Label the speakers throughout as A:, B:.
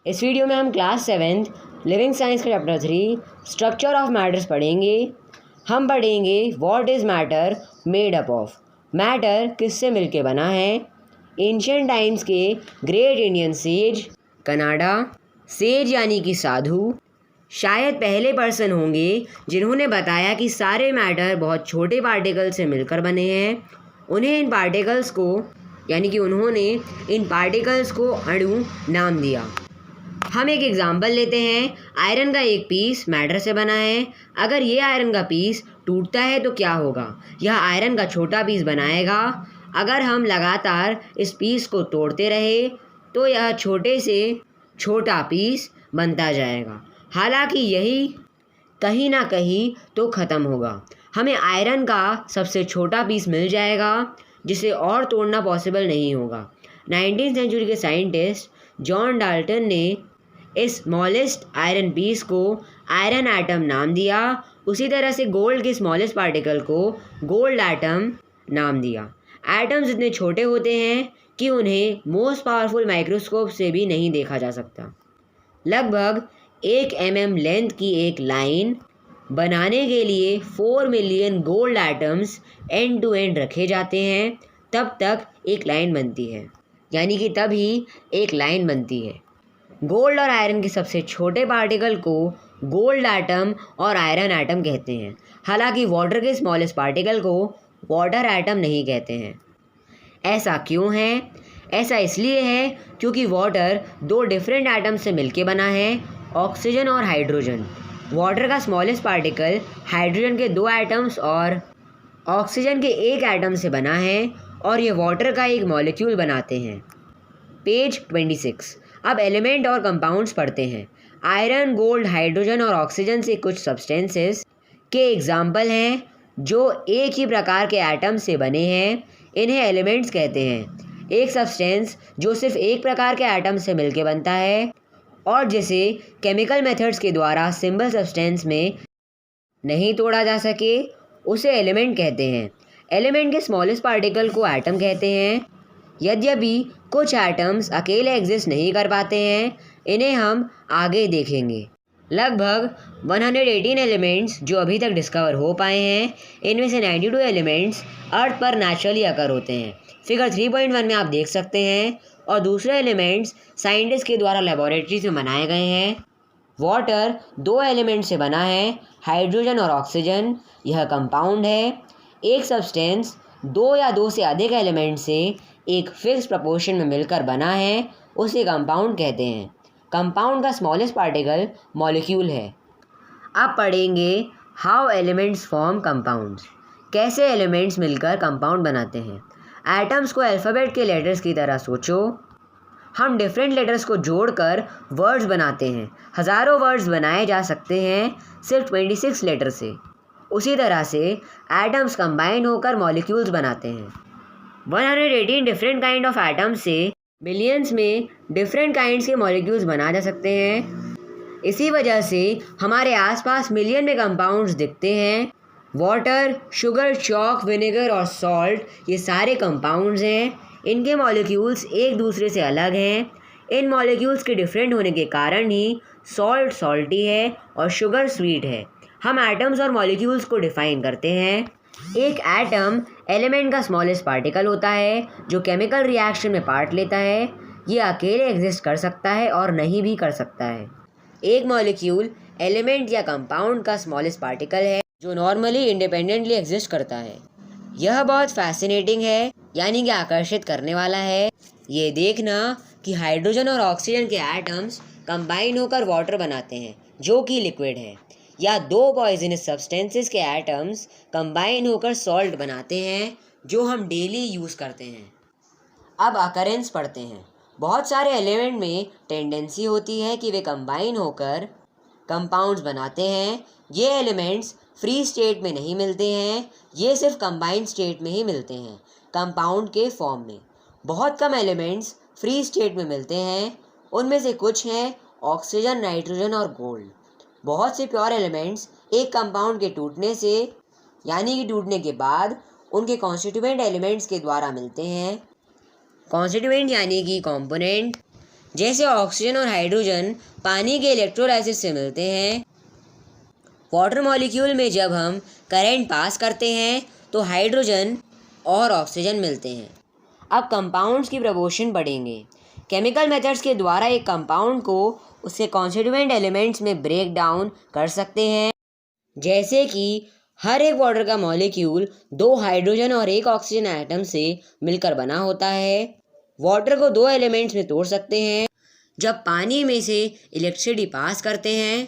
A: इस वीडियो में हम क्लास 7th लिविंग साइंस का चैप्टर 3 स्ट्रक्चर ऑफ मैटर्स पढ़ेंगे। हम पढ़ेंगे what is matter made up of. Matter किससे मिलके बना है। एंशिएंट टाइम्स के great Indian says Canada, says यानी कि साधु, शायद पहले पर्सन होंगे जिन्होंने बताया कि सारे मैटर बहुत छोटे पार्टिकल से मिलकर बने हैं। उन्होंने इन पार्टिकल्स को अणु नाम दिया। हम एक एग्जाम्पल लेते हैं। आयरन का एक पीस मैटर से बना है। अगर ये आयरन का पीस टूटता है तो क्या होगा? यह आयरन का छोटा पीस बनाएगा। अगर हम लगातार इस पीस को तोड़ते रहे तो यह छोटे से छोटा पीस बनता जाएगा। हालांकि यही कहीं ना कहीं तो ख़त्म होगा। हमें आयरन का सबसे छोटा पीस मिल जाएगा जिसे और तोड़ना पॉसिबल नहीं होगा। 19वीं सेंचुरी के साइंटिस्ट जॉन डाल्टन ने इस स्मॉलेस्ट आयरन पीस को आयरन एटम नाम दिया। उसी तरह से गोल्ड के स्मॉलेस्ट पार्टिकल को गोल्ड एटम नाम दिया। एटम्स इतने छोटे होते हैं कि उन्हें मोस्ट पावरफुल माइक्रोस्कोप से भी नहीं देखा जा सकता। लगभग 1 mm लेंथ की एक लाइन बनाने के लिए 4 million gold atoms end to end रखे जाते हैं, तब तक एक लाइन बनती है, यानी कि तभी एक लाइन बनती है। गोल्ड और आयरन के सबसे छोटे पार्टिकल को गोल्ड एटम और आयरन एटम कहते हैं। हालांकि वाटर के स्मॉलेस्ट पार्टिकल को वाटर एटम नहीं कहते हैं। ऐसा क्यों है? ऐसा इसलिए है क्योंकि वाटर 2 डिफरेंट एटम से मिलके बना है, ऑक्सीजन और हाइड्रोजन। वाटर का स्मॉलेस्ट पार्टिकल हाइड्रोजन के 2 एटम्स और ऑक्सीजन के 1 एटम से बना है और ये वाटर का एक मॉलिक्यूल बनाते हैं। पेज 26। अब एलिमेंट और कंपाउंड्स पढ़ते हैं। आयरन, गोल्ड, हाइड्रोजन और ऑक्सीजन से कुछ सब्सटेंसेस के एग्जाम्पल हैं जो एक ही प्रकार के एटम से बने हैं। इन्हें एलिमेंट्स कहते हैं। एक सब्सटेंस जो सिर्फ एक प्रकार के एटम से मिलकर बनता है और जिसे केमिकल मेथड्स के द्वारा सिंपल सब्सटेंस में नहीं तोड़ा जा सके, उसे एलिमेंट कहते हैं। एलिमेंट के स्मॉलेस्ट पार्टिकल को एटम कहते हैं। यद्यपि कुछ एटम्स अकेले एग्जिस्ट नहीं कर पाते हैं, इन्हें हम आगे देखेंगे। लगभग 118 एलिमेंट्स जो अभी तक डिस्कवर हो पाए हैं, इनमें से 92 एलिमेंट्स अर्थ पर नेचुरली अकर होते हैं। फिगर 3.1 में आप देख सकते हैं। और दूसरे एलिमेंट्स साइंटिस्ट के द्वारा लेबोरेटरीज में बनाए गए हैं। वाटर 2 एलिमेंट से बना है, हाइड्रोजन और ऑक्सीजन। यह कंपाउंड है। एक सब्सटेंस 2 या 2 से अधिक एलिमेंट से एक फिक्स प्रपोर्शन में मिलकर बना है, उसे कंपाउंड कहते हैं। कंपाउंड का स्मॉलेस्ट पार्टिकल मॉलिक्यूल है। अब पढ़ेंगे हाउ एलिमेंट्स फॉर्म कंपाउंड्स। कैसे एलिमेंट्स मिलकर कंपाउंड बनाते हैं। एटम्स को अल्फ़ाबेट के लेटर्स की तरह सोचो। हम डिफरेंट लेटर्स को जोड़कर वर्ड्स बनाते हैं। हज़ारों वर्ड्स बनाए जा सकते हैं सिर्फ 26 लेटर से। उसी तरह से एटम्स कंबाइन होकर मॉलिक्यूल्स बनाते हैं। 118 डिफरेंट काइंड ऑफ एटम्स से मिलियंस में डिफरेंट काइंड्स के मॉलिक्यूल्स बना जा सकते हैं। इसी वजह से हमारे आसपास मिलियन में कंपाउंड्स दिखते हैं। वाटर, शुगर, चॉक, विनेगर और सॉल्ट, ये सारे कंपाउंड्स हैं। इनके मॉलिक्यूल्स एक दूसरे से अलग हैं। इन मॉलिक्यूल्स के डिफरेंट होने के कारण ही सॉल्ट सॉल्टी है और शुगर स्वीट है। हम एटम्स और मॉलिक्यूल्स को डिफाइन करते हैं। एक एटम एलिमेंट का स्मॉलेस्ट पार्टिकल होता है जो केमिकल रिएक्शन में पार्ट लेता है। ये अकेले एग्जिस्ट कर सकता है और नहीं भी कर सकता है। एक मॉलिक्यूल एलिमेंट या कंपाउंड का स्मॉलेस्ट पार्टिकल है जो नॉर्मली इंडिपेंडेंटली एग्जिस्ट करता है। यह बहुत फैसिनेटिंग है, यानी कि आकर्षित करने वाला है, ये देखना कि हाइड्रोजन और ऑक्सीजन के एटम्स कंबाइन होकर वाटर बनाते हैं जो कि लिक्विड है, या 2 पॉइजनस सब्सटेंसेस के एटम्स कंबाइन होकर सॉल्ट बनाते हैं जो हम डेली यूज़ करते हैं। अब अकरेंस पढ़ते हैं। बहुत सारे एलिमेंट में टेंडेंसी होती है कि वे कंबाइन होकर कंपाउंड्स बनाते हैं। ये एलिमेंट्स फ्री स्टेट में नहीं मिलते हैं, ये सिर्फ कंबाइंड स्टेट में ही मिलते हैं, कंपाउंड के फॉर्म में। बहुत कम एलिमेंट्स फ्री स्टेट में मिलते हैं। उनमें से कुछ हैं ऑक्सीजन, नाइट्रोजन और गोल्ड। बहुत से प्योर एलिमेंट्स एक कंपाउंड के टूटने से, यानी कि टूटने के बाद, उनके कॉन्स्टिट्यूएंट एलिमेंट्स के द्वारा मिलते हैं। कॉन्स्टिट्यूएंट यानी कि कंपोनेंट। जैसे ऑक्सीजन और हाइड्रोजन पानी के इलेक्ट्रोलाइसिस से मिलते हैं। वाटर मॉलिक्यूल में जब हम करंट पास करते हैं तो हाइड्रोजन और ऑक्सीजन मिलते हैं। अब कंपाउंड्स की प्रपोर्शन पढ़ेंगे। केमिकल मेथड्स के द्वारा एक कंपाउंड को उसके कॉन्स्टिट्यूएंट एलिमेंट्स में ब्रेक डाउन कर सकते हैं। जैसे कि हर एक वाटर का मॉलिक्यूल 2 हाइड्रोजन और 1 ऑक्सीजन एटम से मिलकर बना होता है। वाटर को 2 एलिमेंट्स में तोड़ सकते हैं। जब पानी में से इलेक्ट्रिसिटी पास करते हैं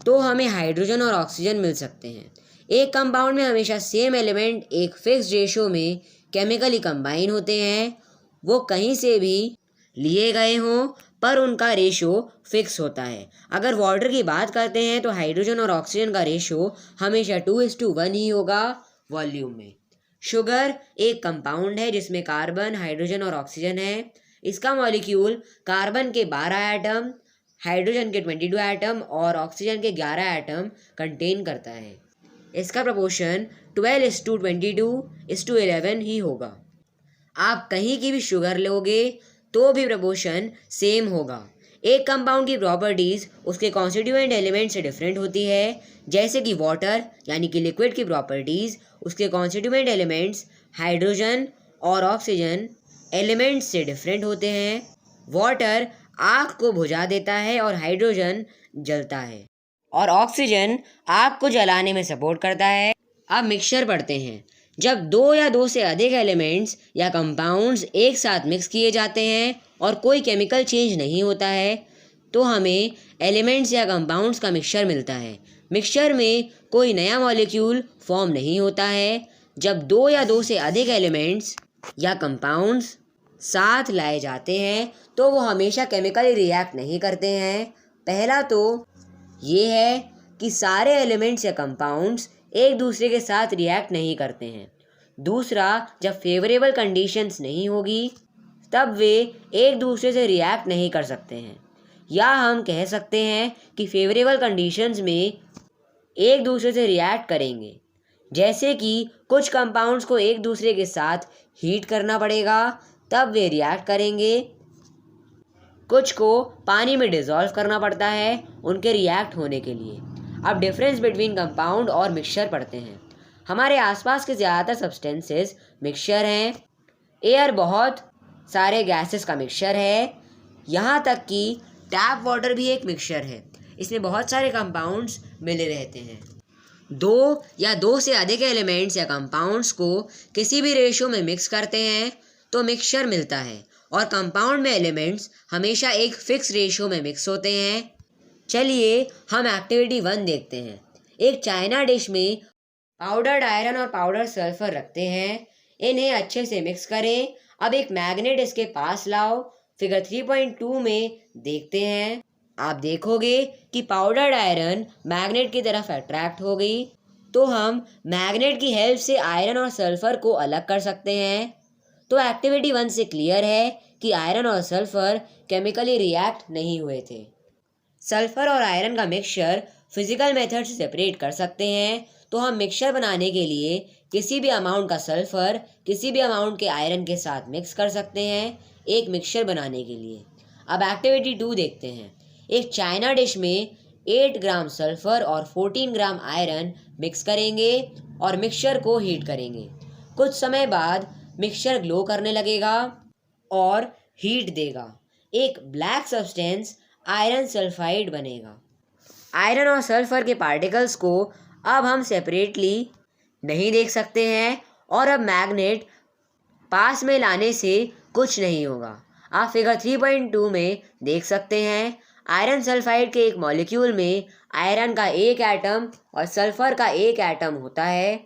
A: तो हमें हाइड्रोजन और ऑक्सीजन मिल सकते हैं। एक कंपाउंड में हमेशा सेम एलिमेंट एक फिक्स रेशो में केमिकली कंबाइन होते हैं। वो कहीं से भी लिए गए हों पर उनका रेशो फिक्स होता है। अगर वाटर की बात करते हैं तो हाइड्रोजन और ऑक्सीजन का रेशो हमेशा 2:1 ही होगा वॉल्यूम में। शुगर एक कंपाउंड है जिसमें कार्बन, हाइड्रोजन और ऑक्सीजन है। इसका मॉलिक्यूल कार्बन के 12 एटम, हाइड्रोजन के 22 एटम और ऑक्सीजन के 11 एटम कंटेन करता है। इसका प्रपोर्शन 12:22:11 ही होगा। आप कहीं की भी शुगर लोगे तो भी प्रपोर्शन सेम होगा। एक कंपाउंड की प्रॉपर्टीज़ उसके कॉन्स्टिट्यूएंट एलिमेंट से डिफरेंट होती है। जैसे कि वाटर यानी कि लिक्विड की प्रॉपर्टीज़ उसके कॉन्स्टिट्यूएंट एलिमेंट्स हाइड्रोजन और ऑक्सीजन एलिमेंट्स से डिफरेंट होते हैं। वाटर आग को बुझा देता है और हाइड्रोजन जलता है और ऑक्सीजन आग को जलाने में सपोर्ट करता है। अब मिक्सचर पढ़ते हैं। जब 2 या 2 से अधिक एलिमेंट्स या कंपाउंड्स एक साथ मिक्स किए जाते हैं और कोई केमिकल चेंज नहीं होता है तो हमें एलिमेंट्स या कंपाउंड्स का मिक्सचर मिलता है। मिक्सचर में कोई नया मॉलिक्यूल फॉर्म नहीं होता है। जब 2 या 2 से अधिक एलिमेंट्स या कंपाउंड्स साथ लाए जाते हैं तो वो हमेशा केमिकली रिएक्ट नहीं करते हैं। पहला तो ये है कि सारे एलिमेंट्स या कंपाउंड्स एक दूसरे के साथ रिएक्ट नहीं करते हैं। दूसरा, जब फेवरेबल कंडीशंस नहीं होगी तब वे एक दूसरे से रिएक्ट नहीं कर सकते हैं। या हम कह सकते हैं कि फेवरेबल कंडीशंस में एक दूसरे से रिएक्ट करेंगे। जैसे कि कुछ कंपाउंड्स को एक दूसरे के साथ हीट करना पड़ेगा तब वे रिएक्ट करेंगे। कुछ को पानी में डिसॉल्व करना पड़ता है उनके रिएक्ट होने के लिए। अब डिफरेंस बिटवीन कंपाउंड और मिक्सचर पढ़ते हैं। हमारे आसपास के ज़्यादातर सब्सटेंसेस मिक्सचर हैं। एयर बहुत सारे गैसेस का मिक्सचर है। यहाँ तक कि टैप वाटर भी एक मिक्सचर है। इसमें बहुत सारे कंपाउंड्स मिले रहते हैं। 2 या 2 से अधिक एलिमेंट्स या कंपाउंड्स को किसी भी रेशो में मिक्स करते हैं तो मिक्सचर मिलता है और कंपाउंड में एलिमेंट्स हमेशा एक फिक्स रेशो में मिक्स होते हैं। चलिए हम एक्टिविटी 1 देखते हैं। एक चाइना डिश में पाउडर्ड आयरन और पाउडर सल्फर रखते हैं। इन्हें अच्छे से मिक्स करें। अब एक मैग्नेट इसके पास लाओ। फिगर 3.2 में देखते हैं। आप देखोगे कि पाउडर्ड आयरन मैग्नेट की तरफ अट्रैक्ट हो गई। तो हम मैग्नेट की हेल्प से आयरन और सल्फर को अलग कर सकते हैं। तो एक्टिविटी 1 से क्लियर है कि आयरन और सल्फर केमिकली रिएक्ट नहीं हुए थे। सल्फर और आयरन का मिक्सचर फिजिकल मेथड से सेपरेट कर सकते हैं। तो हम मिक्सचर बनाने के लिए किसी भी अमाउंट का सल्फर किसी भी अमाउंट के आयरन के साथ मिक्स कर सकते हैं एक मिक्सचर बनाने के लिए। अब एक्टिविटी 2 देखते हैं। एक चाइना डिश में 8 ग्राम सल्फर और 14 ग्राम आयरन मिक्स करेंगे और मिक्सचर को हीट करेंगे। कुछ समय बाद मिक्सचर ग्लो करने लगेगा और हीट देगा। एक ब्लैक सब्सटेंस आयरन सल्फाइड बनेगा। आयरन और सल्फर के पार्टिकल्स को अब हम सेपरेटली नहीं देख सकते हैं और अब मैग्नेट पास में लाने से कुछ नहीं होगा। आप फिगर 3.2 में देख सकते हैं। आयरन सल्फाइड के एक मॉलिक्यूल में आयरन का 1 एटम और सल्फर का 1 एटम होता है।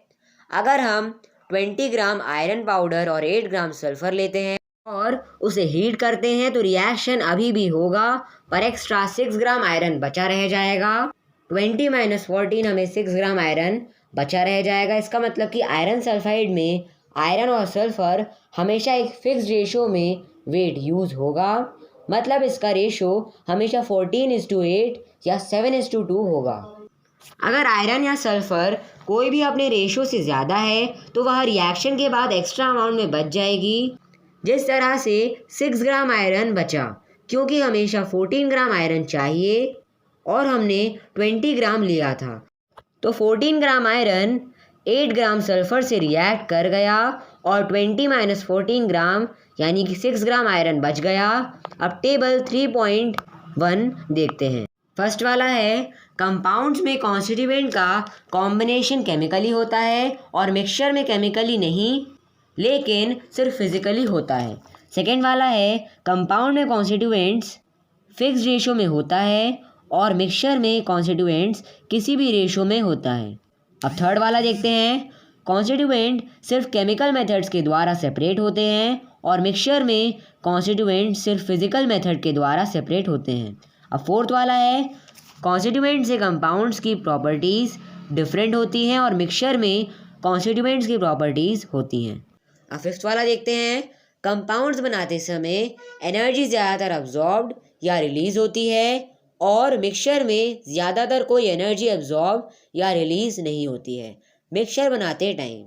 A: अगर हम 20 ग्राम आयरन पाउडर और 8 ग्राम सल्फर लेते हैं और उसे हीट करते हैं तो रिएक्शन अभी भी होगा पर एक्स्ट्रा 6 ग्राम आयरन बचा रह जाएगा। 20 - 14 हमें 6 ग्राम आयरन बचा रह जाएगा। इसका मतलब कि आयरन सल्फाइड में आयरन और सल्फर हमेशा एक फिक्स रेशो में वेट यूज़ होगा। मतलब इसका रेशो हमेशा 14:8 या 7:2 होगा। अगर आयरन या सल्फर कोई भी अपने रेशो से ज़्यादा है तो वह रिएक्शन के बाद एक्स्ट्रा अमाउंट में बच जाएगी। जिस तरह से 6 ग्राम आयरन बचा क्योंकि हमेशा 14 ग्राम आयरन चाहिए और हमने 20 ग्राम लिया था। तो 14 ग्राम आयरन 8 ग्राम सल्फर से रिएक्ट कर गया और 20 - 14 ग्राम यानी कि 6 ग्राम आयरन बच गया। अब टेबल 3.1 देखते हैं। फर्स्ट वाला है कंपाउंड्स में कॉन्स्टिट्यूएंट का कॉम्बिनेशन केमिकली होता है और मिक्सचर में केमिकली नहीं लेकिन सिर्फ फिजिकली होता है। सेकेंड वाला है कंपाउंड में कॉन्स्टिट्यूएंट्स फिक्स रेशो में होता है और मिक्सचर में कॉन्स्टिट्यूएंट्स किसी भी रेशो में होता है। अब थर्ड वाला देखते हैं कॉन्स्टिट्यूएंट सिर्फ केमिकल मेथड्स के द्वारा सेपरेट होते हैं और मिक्सचर में कॉन्स्टिट्यूएंट सिर्फ फिजिकल मेथड के द्वारा सेपरेट होते हैं। अब फोर्थ वाला है कॉन्स्टिट्यूएंट से कंपाउंड्स की प्रॉपर्टीज़ डिफरेंट होती हैं और मिक्सचर में कॉन्स्टिट्यूएंट्स की प्रॉपर्टीज़ होती हैं। अब फिफ्थ वाला देखते हैं कंपाउंड्स बनाते समय एनर्जी ज़्यादातर अब्जॉर्ब्ड या रिलीज़ होती है और मिक्सचर में ज़्यादातर कोई एनर्जी अब्जॉर्ब या रिलीज़ नहीं होती है मिक्सचर बनाते टाइम।